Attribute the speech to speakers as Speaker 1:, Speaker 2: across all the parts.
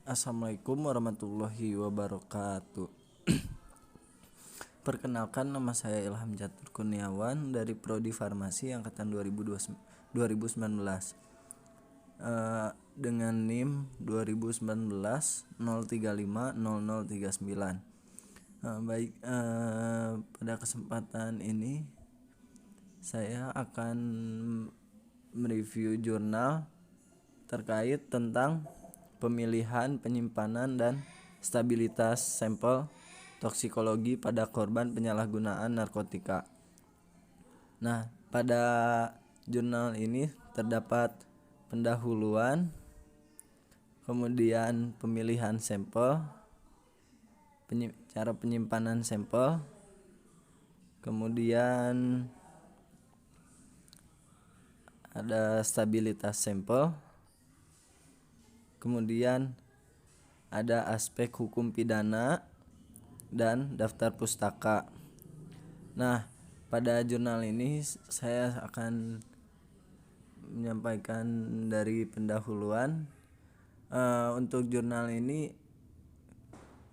Speaker 1: Assalamualaikum warahmatullahi wabarakatuh. Perkenalkan, nama saya Ilham Catur Kurniawan dari Prodi Farmasi angkatan 2019. Dengan NIM 2019 035 0039. Pada kesempatan ini saya akan mereview jurnal terkait tentang pemilihan, penyimpanan, dan stabilitas sampel toksikologi pada korban penyalahgunaan narkotika. Nah, pada jurnal ini terdapat pendahuluan, kemudian pemilihan sampel, cara penyimpanan sampel, kemudian ada stabilitas sampel, kemudian ada aspek hukum pidana dan daftar pustaka. Nah, pada jurnal ini saya akan menyampaikan dari pendahuluan. Untuk jurnal ini,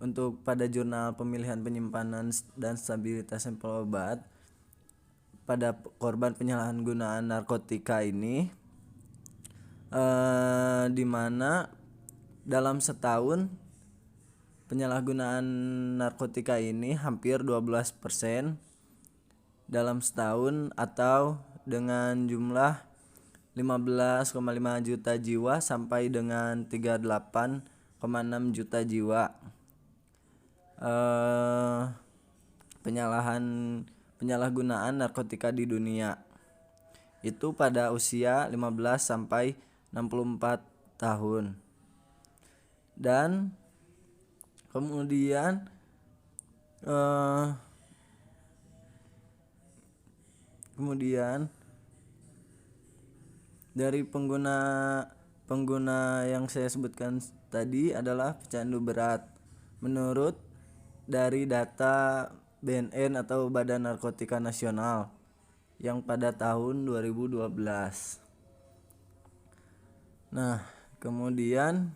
Speaker 1: untuk pada jurnal pemilihan, penyimpanan, dan stabilitas sampel obat pada korban penyalahgunaan narkotika ini, di mana dalam setahun penyalahgunaan narkotika ini hampir 12% dalam setahun, atau dengan jumlah 15,5 juta jiwa sampai dengan 38,6 juta jiwa penyalahgunaan narkotika di dunia. Itu pada usia 15 sampai 64 tahun. Dan kemudian dari pengguna yang saya sebutkan tadi adalah pecandu berat. Menurut dari data BNN atau Badan Narkotika Nasional yang pada tahun 2012. Nah, kemudian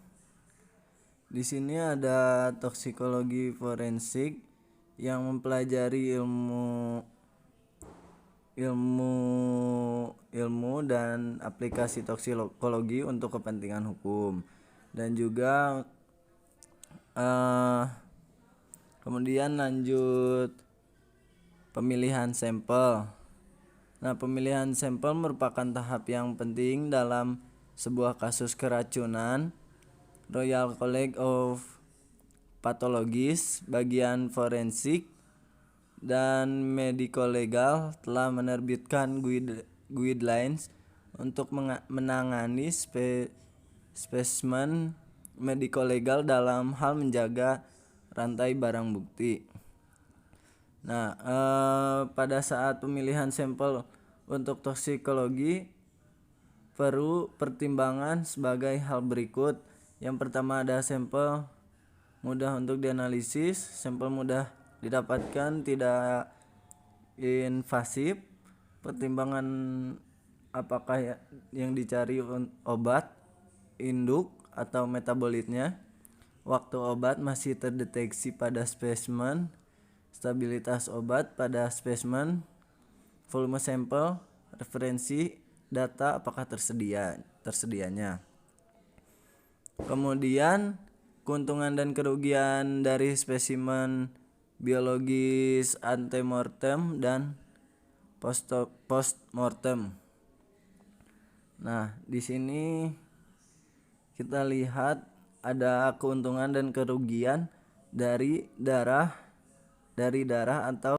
Speaker 1: di sini ada toksikologi forensik yang mempelajari ilmu dan aplikasi toksikologi untuk kepentingan hukum. Dan juga kemudian lanjut pemilihan sampel. Nah, pemilihan sampel merupakan tahap yang penting dalam sebuah kasus keracunan. Royal College of Pathologists, bagian forensik dan medico legal telah menerbitkan guidelines untuk menangani spesimen medico legal dalam hal menjaga rantai barang bukti. Nah, pada saat pemilihan sampel untuk toksikologi perlu pertimbangan sebagai hal berikut. Yang pertama, ada sampel mudah untuk dianalisis, sampel mudah didapatkan, tidak invasif, pertimbangan apakah yang dicari obat, induk atau metabolitnya, waktu obat masih terdeteksi pada spesimen, stabilitas obat pada spesimen, volume sampel, referensi data apakah tersedianya. Kemudian keuntungan dan kerugian dari spesimen biologis antemortem dan postmortem. Nah, di sini kita lihat ada keuntungan dan kerugian dari darah atau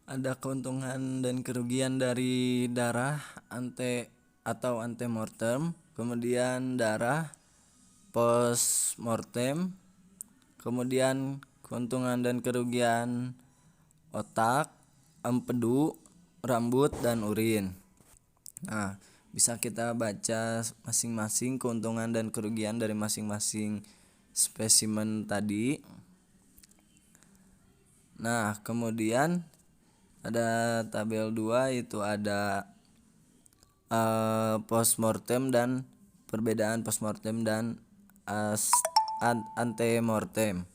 Speaker 1: ada keuntungan dan kerugian dari darah antemortem, kemudian darah postmortem, kemudian keuntungan dan kerugian otak, empedu, rambut, dan urin. Nah, bisa kita baca masing-masing keuntungan dan kerugian dari masing-masing spesimen tadi. Nah, kemudian ada tabel 2, itu ada postmortem dan perbedaan postmortem dan antemortem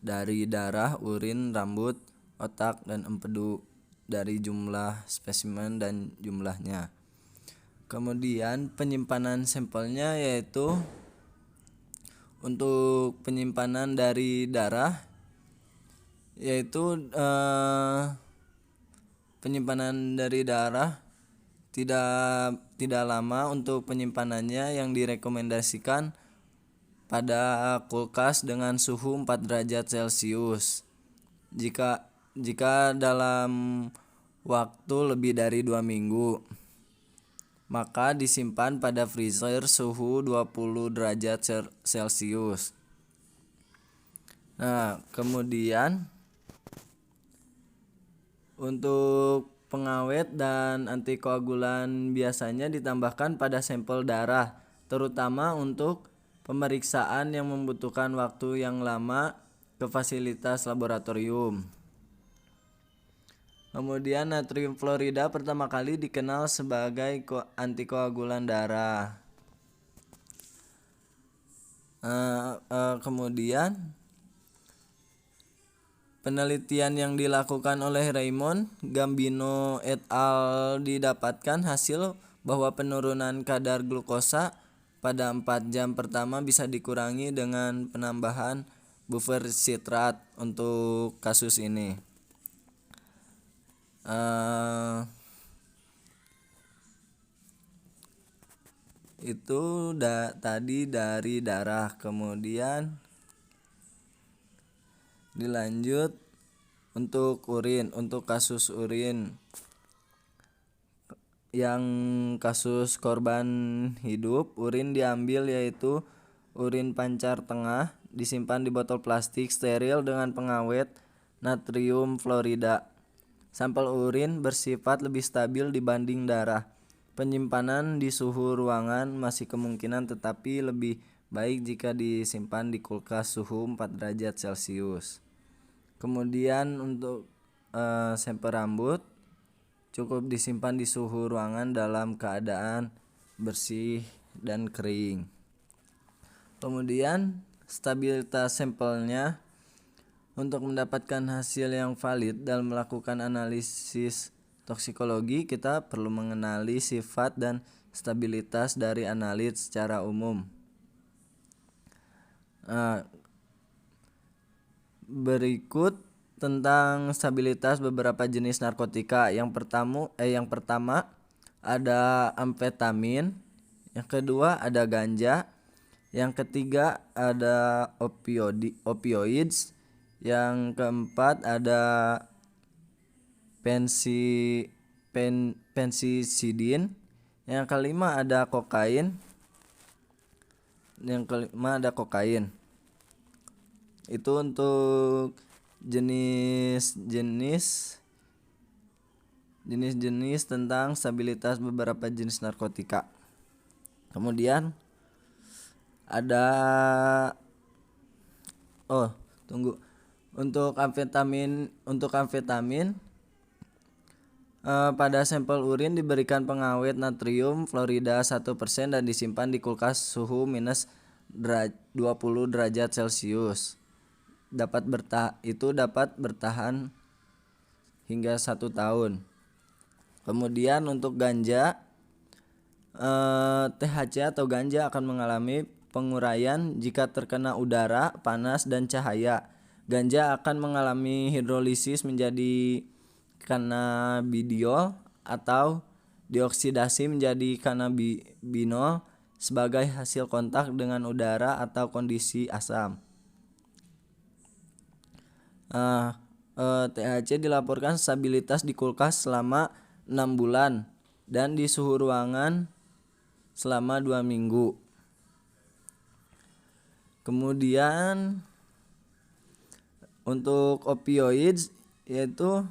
Speaker 1: dari darah, urin, rambut, otak, dan empedu dari jumlah spesimen dan jumlahnya. Kemudian penyimpanan sampelnya yaitu untuk penyimpanan dari darah yaitu penyimpanan dari darah tidak lama untuk penyimpanannya yang direkomendasikan pada kulkas dengan suhu 4 derajat Celcius. Jika dalam waktu lebih dari 2 minggu, maka disimpan pada freezer suhu 20 derajat Celcius. Nah, kemudian untuk pengawet dan antikoagulan biasanya ditambahkan pada sampel darah, terutama untuk pemeriksaan yang membutuhkan waktu yang lama ke fasilitas laboratorium. Kemudian natrium fluorida pertama kali dikenal sebagai antikoagulan darah. Kemudian penelitian yang dilakukan oleh Raymond Gambino et al. Didapatkan hasil bahwa penurunan kadar glukosa pada 4 jam pertama bisa dikurangi dengan penambahan buffer sitrat untuk kasus ini. Itu tadi dari darah. Kemudian dilanjut untuk urin. Untuk kasus urin yang kasus korban hidup, urin diambil yaitu urin pancar tengah, disimpan di botol plastik steril dengan pengawet natrium fluorida. Sampel urin bersifat lebih stabil dibanding darah. Penyimpanan di suhu ruangan masih kemungkinan, tetapi lebih baik jika disimpan di kulkas suhu 4 derajat Celcius. Kemudian untuk sampel rambut cukup disimpan di suhu ruangan dalam keadaan bersih dan kering. Kemudian stabilitas sampelnya. Untuk mendapatkan hasil yang valid dalam melakukan analisis toksikologi, kita perlu mengenali sifat dan stabilitas dari analit secara umum. Berikut tentang stabilitas beberapa jenis narkotika. Yang pertama ada amfetamin, yang kedua ada ganja, yang ketiga ada opioids, yang keempat ada pensidin, yang kelima ada kokain. Itu untuk jenis-jenis tentang stabilitas beberapa jenis narkotika. Kemudian ada untuk amfetamin pada sampel urin diberikan pengawet natrium fluorida 1% dan disimpan di kulkas suhu minus 20 derajat Celcius. Dapat bertahan hingga 1 tahun. Kemudian untuk ganja, THC atau ganja akan mengalami penguraian jika terkena udara, panas, dan cahaya. Ganja akan mengalami hidrolisis menjadi cannabidiol atau dioksidasi menjadi cannabinol sebagai hasil kontak dengan udara atau kondisi asam. THC dilaporkan stabilitas di kulkas selama 6 bulan dan di suhu ruangan selama 2 minggu. Kemudian untuk opioids yaitu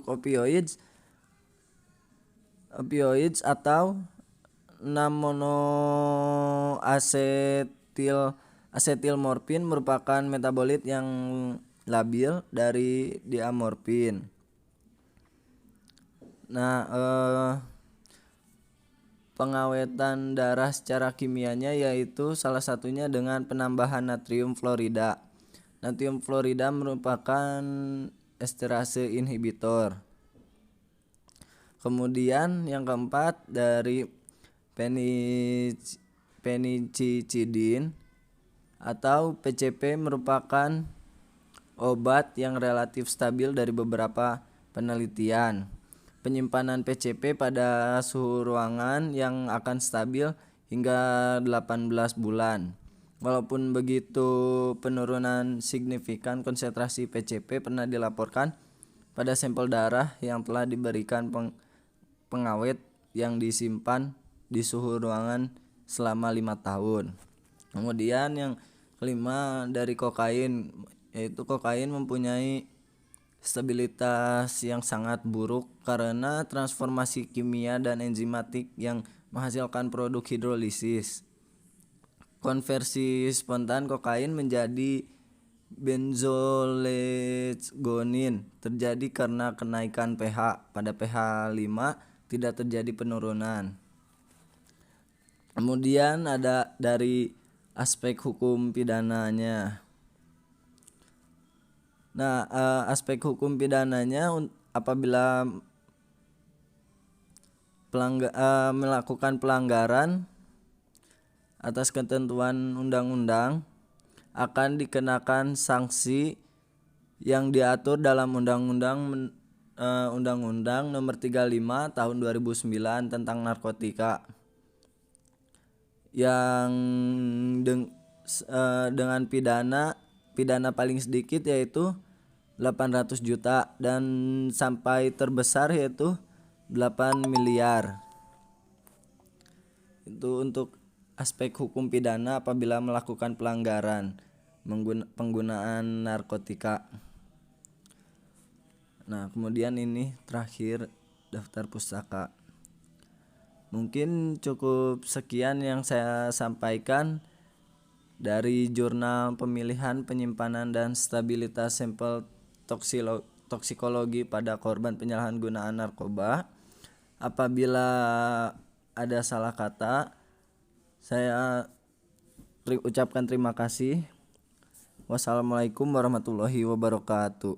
Speaker 1: opioids atau 6-monoasetilmorfin merupakan metabolit yang labil dari diamorfin. pengawetan darah secara kimianya, yaitu salah satunya dengan penambahan natrium fluorida. Natrium fluorida merupakan esterase inhibitor. Kemudian yang keempat dari penicillin atau PCP merupakan obat yang relatif stabil dari beberapa penelitian. Penyimpanan PCP pada suhu ruangan yang akan stabil hingga 18 bulan. Walaupun begitu, penurunan signifikan konsentrasi PCP pernah dilaporkan pada sampel darah yang telah diberikan pengawet yang disimpan di suhu ruangan selama 5 tahun. Kemudian yang kelima dari kokain, yaitu kokain mempunyai stabilitas yang sangat buruk karena transformasi kimia dan enzimatik yang menghasilkan produk hidrolisis. Konversi spontan kokain menjadi benzoylgonin terjadi karena kenaikan pH. Pada pH 5 tidak terjadi penurunan. Kemudian ada dari aspek hukum pidananya. Nah, aspek hukum pidananya apabila melakukan pelanggaran atas ketentuan undang-undang akan dikenakan sanksi yang diatur dalam Undang-Undang Nomor 35 Tahun 2009 tentang narkotika, yang dengan pidana paling sedikit yaitu 800 juta dan sampai terbesar yaitu 8 miliar. Itu untuk aspek hukum pidana apabila melakukan pelanggaran penggunaan narkotika. Nah, kemudian ini terakhir daftar pustaka. Mungkin cukup sekian yang saya sampaikan dari Jurnal Pemilihan, Penyimpanan, dan Stabilitas Sampel Toksikologi pada Korban Penyalahgunaan Narkoba. Apabila ada salah kata, saya ucapkan terima kasih. Wassalamualaikum warahmatullahi wabarakatuh.